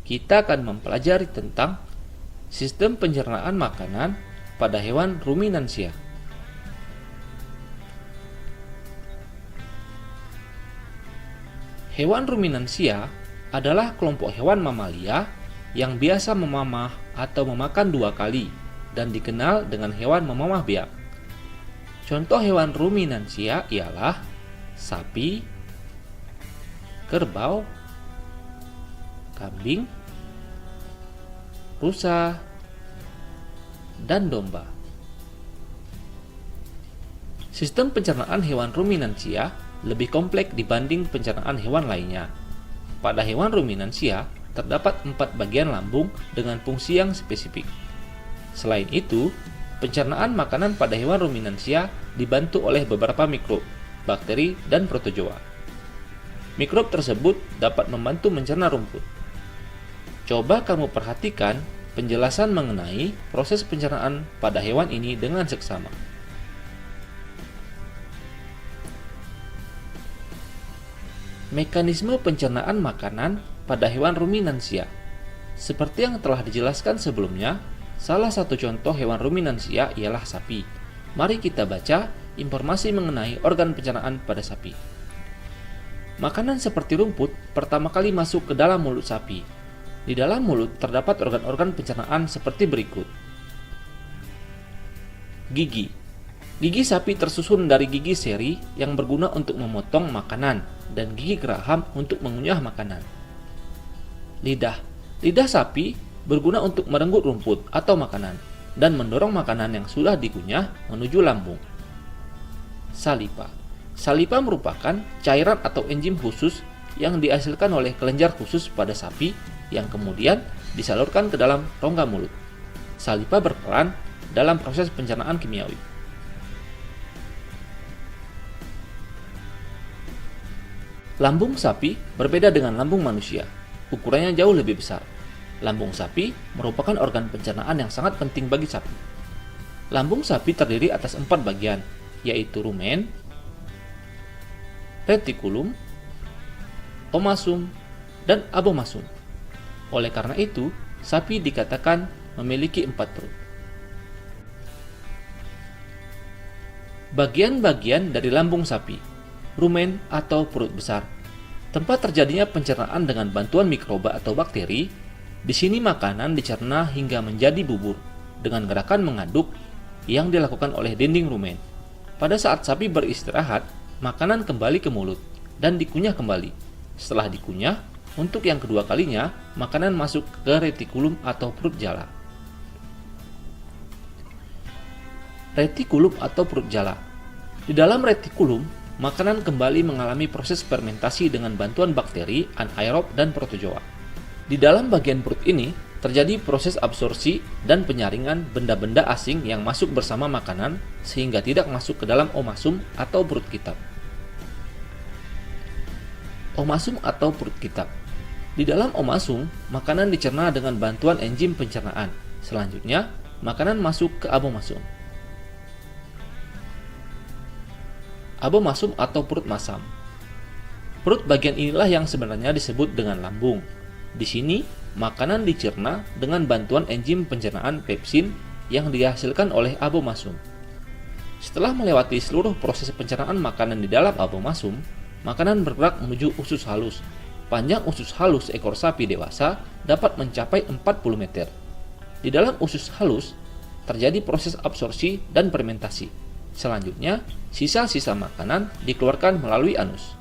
kita akan mempelajari tentang sistem pencernaan makanan pada hewan ruminansia. Hewan ruminansia adalah kelompok hewan mamalia yang biasa memamah atau memakan 2 kali dan dikenal dengan hewan memamah biak. Contoh hewan ruminansia ialah sapi, kerbau, kambing, rusa, dan domba. Sistem pencernaan hewan ruminansia lebih kompleks dibanding pencernaan hewan lainnya. Pada hewan ruminansia, terdapat 4 bagian lambung dengan fungsi yang spesifik. Selain itu, pencernaan makanan pada hewan ruminansia dibantu oleh beberapa mikrob, bakteri, dan protozoa. Mikrob tersebut dapat membantu mencerna rumput. Coba kamu perhatikan penjelasan mengenai proses pencernaan pada hewan ini dengan seksama. Mekanisme pencernaan makanan pada hewan ruminansia. Seperti yang telah dijelaskan sebelumnya, salah satu contoh hewan ruminansia ialah sapi. Mari kita baca informasi mengenai organ pencernaan pada sapi. Makanan seperti rumput pertama kali masuk ke dalam mulut sapi. Di dalam mulut terdapat organ-organ pencernaan seperti berikut. Gigi. Gigi sapi tersusun dari gigi seri yang berguna untuk memotong makanan dan gigi geraham untuk mengunyah makanan. Lidah. Lidah sapi berguna untuk merenggut rumput atau makanan dan mendorong makanan yang sudah dikunyah menuju lambung. Saliva. Saliva merupakan cairan atau enzim khusus yang dihasilkan oleh kelenjar khusus pada sapi yang kemudian disalurkan ke dalam rongga mulut. Saliva berperan dalam proses pencernaan kimiawi. Lambung sapi berbeda dengan lambung manusia. Ukurannya jauh lebih besar. Lambung sapi merupakan organ pencernaan yang sangat penting bagi sapi. Lambung sapi terdiri atas 4 bagian, yaitu rumen, retikulum, omasum, dan abomasum. Oleh karena itu, sapi dikatakan memiliki 4 perut. Bagian-bagian dari lambung sapi, rumen atau perut besar, tempat terjadinya pencernaan dengan bantuan mikroba atau bakteri. Di sini makanan dicerna hingga menjadi bubur dengan gerakan mengaduk yang dilakukan oleh dinding rumen. Pada saat sapi beristirahat, makanan kembali ke mulut dan dikunyah kembali. Setelah dikunyah, untuk yang kedua kalinya, makanan masuk ke retikulum atau perut jala. Retikulum atau perut jala. Di dalam retikulum, makanan kembali mengalami proses fermentasi dengan bantuan bakteri, anaerob, dan protozoa. Di dalam bagian perut ini, terjadi proses absorpsi dan penyaringan benda-benda asing yang masuk bersama makanan sehingga tidak masuk ke dalam omasum atau perut kitab. Omasum atau perut kitab. Di dalam omasum, makanan dicerna dengan bantuan enzim pencernaan. Selanjutnya, makanan masuk ke abomasum. Abomasum atau perut masam. Perut bagian inilah yang sebenarnya disebut dengan lambung. Di sini, makanan dicerna dengan bantuan enzim pencernaan pepsin yang dihasilkan oleh abomasum. Setelah melewati seluruh proses pencernaan makanan di dalam abomasum, makanan bergerak menuju usus halus. Panjang usus halus ekor sapi dewasa dapat mencapai 40 meter. Di dalam usus halus, terjadi proses absorpsi dan fermentasi. Selanjutnya, sisa-sisa makanan dikeluarkan melalui anus.